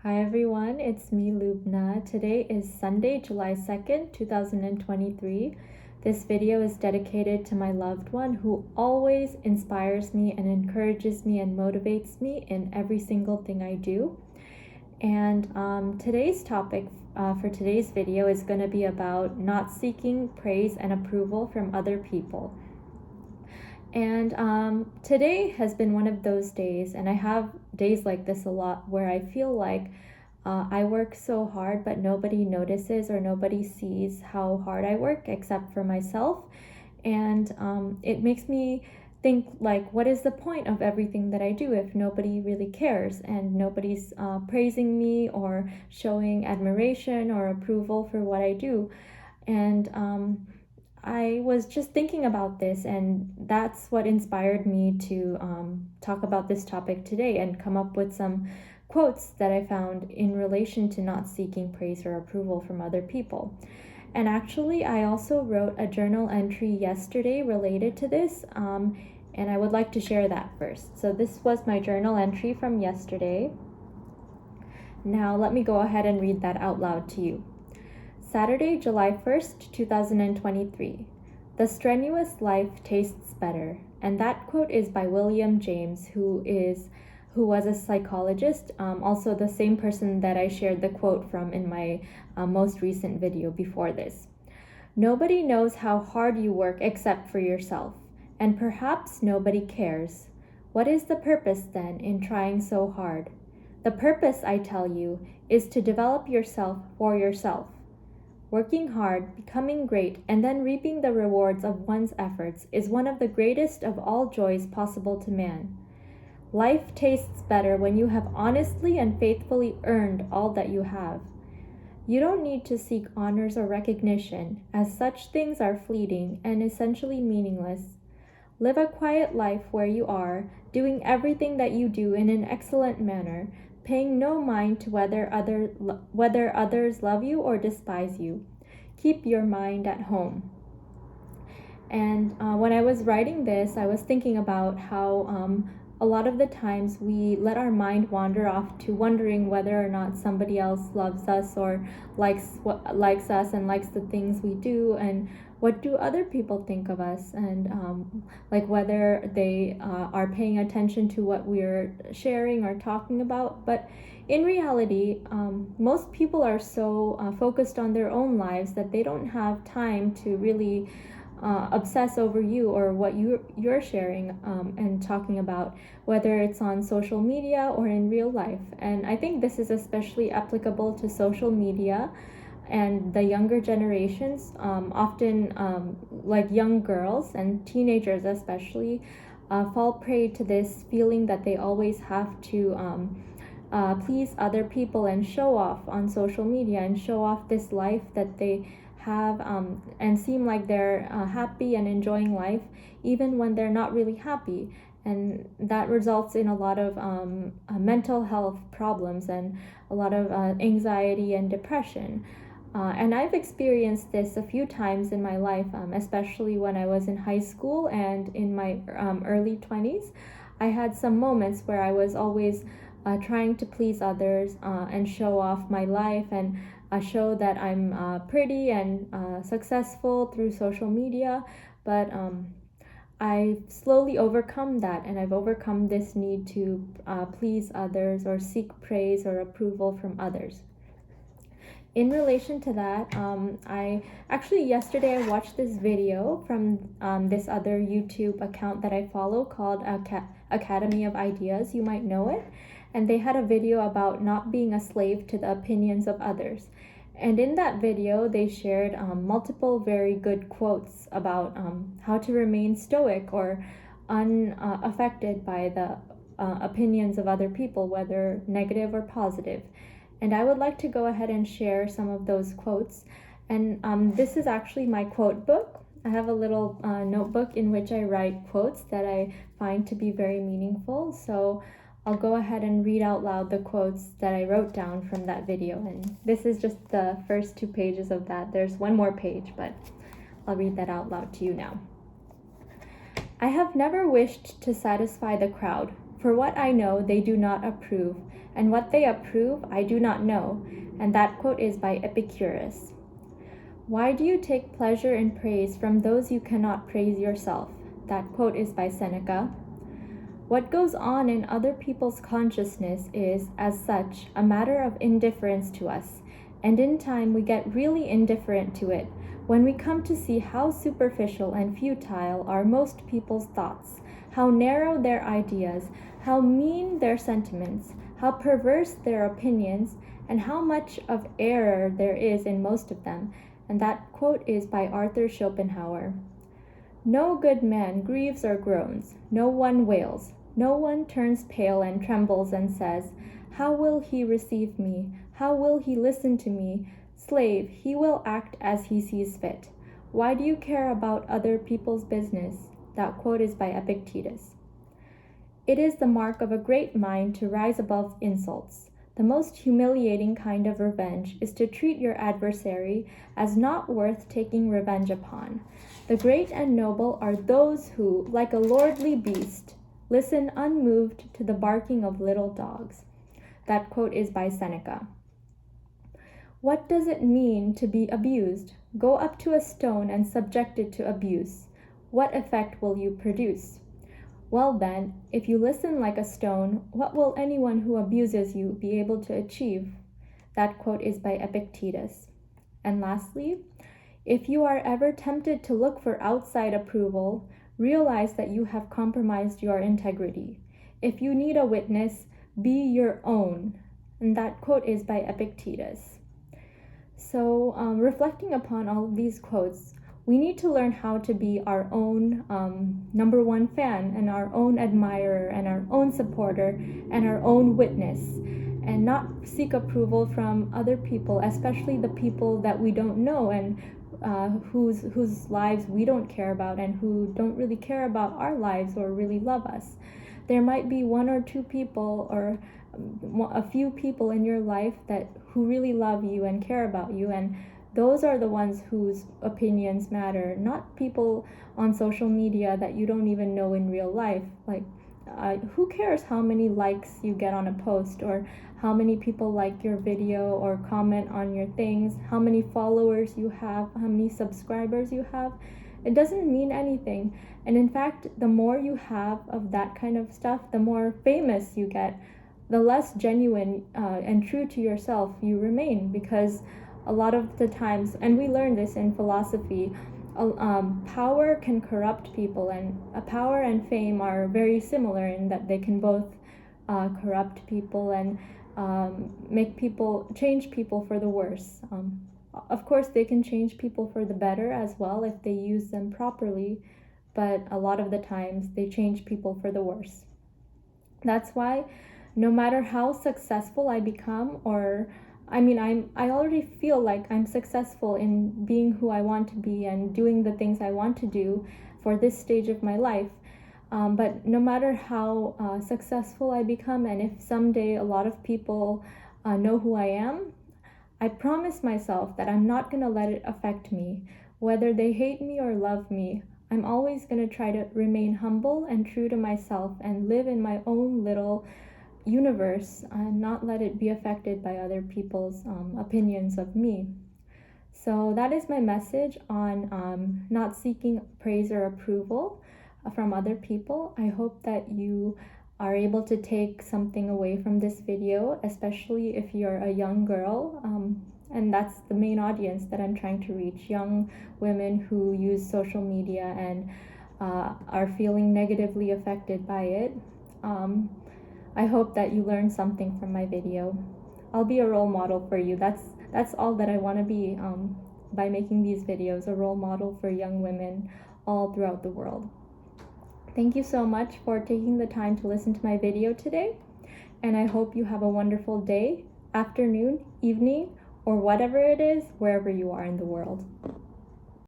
Hi everyone, it's me Lubna. Today is Sunday, July 2nd, 2023. This video is dedicated to my loved one who always inspires me and encourages me and motivates me in every single thing I do. And today's topic for today's video is going to be about not seeking praise and approval from other people. And today has been one of those days, and I have days like this a lot where I feel like I work so hard, but nobody notices or nobody sees how hard I work except for myself. And it makes me think, like, what is the point of everything that I do if nobody really cares and nobody's praising me or showing admiration or approval for what I do? And I was just thinking about this, and that's what inspired me to talk about this topic today and come up with some quotes that I found in relation to not seeking praise or approval from other people. And actually, I also wrote a journal entry yesterday related to this, and I would like to share that first. So this was my journal entry from yesterday. Now let me go ahead and read that out loud to you. Saturday, July 1st, 2023. The strenuous life tastes better. And that quote is by William James, who was a psychologist, also the same person that I shared the quote from in my most recent video before this. Nobody knows how hard you work except for yourself, and perhaps nobody cares. What is the purpose then in trying so hard? The purpose, I tell you, is to develop yourself for yourself. Working hard, becoming great, and then reaping the rewards of one's efforts is one of the greatest of all joys possible to man. Life tastes better when you have honestly and faithfully earned all that you have. You don't need to seek honors or recognition, as such things are fleeting and essentially meaningless. Live a quiet life where you are, doing everything that you do in an excellent manner, paying no mind to whether others love you or despise you. Keep your mind at home. And when I was writing this, I was thinking about how a lot of the times we let our mind wander off to wondering whether or not somebody else loves us or likes us and likes the things we do, and what do other people think of us, and like whether they are paying attention to what we're sharing or talking about. But in reality, most people are so focused on their own lives that they don't have time to really obsess over you or what you're sharing and talking about, whether it's on social media or in real life. And I think this is especially applicable to social media and the younger generations, often like young girls and teenagers especially, fall prey to this feeling that they always have to please other people and show off on social media and show off this life that they have and seem like they're happy and enjoying life even when they're not really happy. And that results in a lot of mental health problems and a lot of anxiety and depression. And I've experienced this a few times in my life, especially when I was in high school and in my early 20s. I had some moments where I was always trying to please others and show off my life and show that I'm pretty and successful through social media. But I've slowly overcome that, and I've overcome this need to please others or seek praise or approval from others. In relation to that, yesterday I watched this video from this other YouTube account that I follow called Academy of Ideas. You might know it. And they had a video about not being a slave to the opinions of others. And in that video, they shared multiple very good quotes about how to remain stoic or unaffected by the opinions of other people, whether negative or positive. And I would like to go ahead and share some of those quotes. And this is actually my quote book. I have a little notebook in which I write quotes that I find to be very meaningful. So I'll go ahead and read out loud the quotes that I wrote down from that video. And this is just the first 2 pages of that. There's one more page, but I'll read that out loud to you now. I have never wished to satisfy the crowd, For what I know, they do not approve, and what they approve, I do not know. And that quote is by Epicurus. Why do you take pleasure in praise from those you cannot praise yourself? That quote is by Seneca. What goes on in other people's consciousness is, as such, a matter of indifference to us, and in time we get really indifferent to it when we come to see how superficial and futile are most people's thoughts, how narrow their ideas, how mean their sentiments, how perverse their opinions, and how much of error there is in most of them. And that quote is by Arthur Schopenhauer. No good man grieves or groans, no one wails, no one turns pale and trembles and says, how will he receive me? How will he listen to me? Slave, he will act as he sees fit. Why do you care about other people's business? That quote is by Epictetus. It is the mark of a great mind to rise above insults. The most humiliating kind of revenge is to treat your adversary as not worth taking revenge upon. The great and noble are those who, like a lordly beast, listen unmoved to the barking of little dogs. That quote is by Seneca. What does it mean to be abused? Go up to a stone and subject it to abuse. What effect will you produce? Well then, if you listen like a stone, what will anyone who abuses you be able to achieve? That quote is by Epictetus. And lastly, if you are ever tempted to look for outside approval, realize that you have compromised your integrity. If you need a witness, be your own. And that quote is by Epictetus. So, reflecting upon all of these quotes, we need to learn how to be our own number one fan and our own admirer and our own supporter and our own witness, and not seek approval from other people, especially the people that we don't know and whose lives we don't care about and who don't really care about our lives or really love us. There might be one or two people or a few people in your life who really love you and care about you, and those are the ones whose opinions matter, not people on social media that you don't even know in real life. Like, who cares how many likes you get on a post, or how many people like your video or comment on your things, how many followers you have, how many subscribers you have? It doesn't mean anything. And in fact, the more you have of that kind of stuff, the more famous you get, the less genuine and true to yourself you remain, because a lot of the times, and we learn this in philosophy, power can corrupt people, and power and fame are very similar in that they can both corrupt people and change people for the worse. Of course, they can change people for the better as well if they use them properly, but a lot of the times they change people for the worse. That's why no matter how successful I become, I already feel like I'm successful in being who I want to be and doing the things I want to do for this stage of my life. But no matter how successful I become, and if someday a lot of people know who I am, I promise myself that I'm not going to let it affect me. Whether they hate me or love me, I'm always going to try to remain humble and true to myself and live in my own little universe and not let it be affected by other people's opinions of me. So that is my message on not seeking praise or approval from other people. I hope that you are able to take something away from this video, especially if you're a young girl, and that's the main audience that I'm trying to reach, young women who use social media and are feeling negatively affected by it. I hope that you learned something from my video. I'll be a role model for you. That's all that I want to be by making these videos, a role model for young women all throughout the world. Thank you so much for taking the time to listen to my video today, and I hope you have a wonderful day, afternoon, evening, or whatever it is, wherever you are in the world.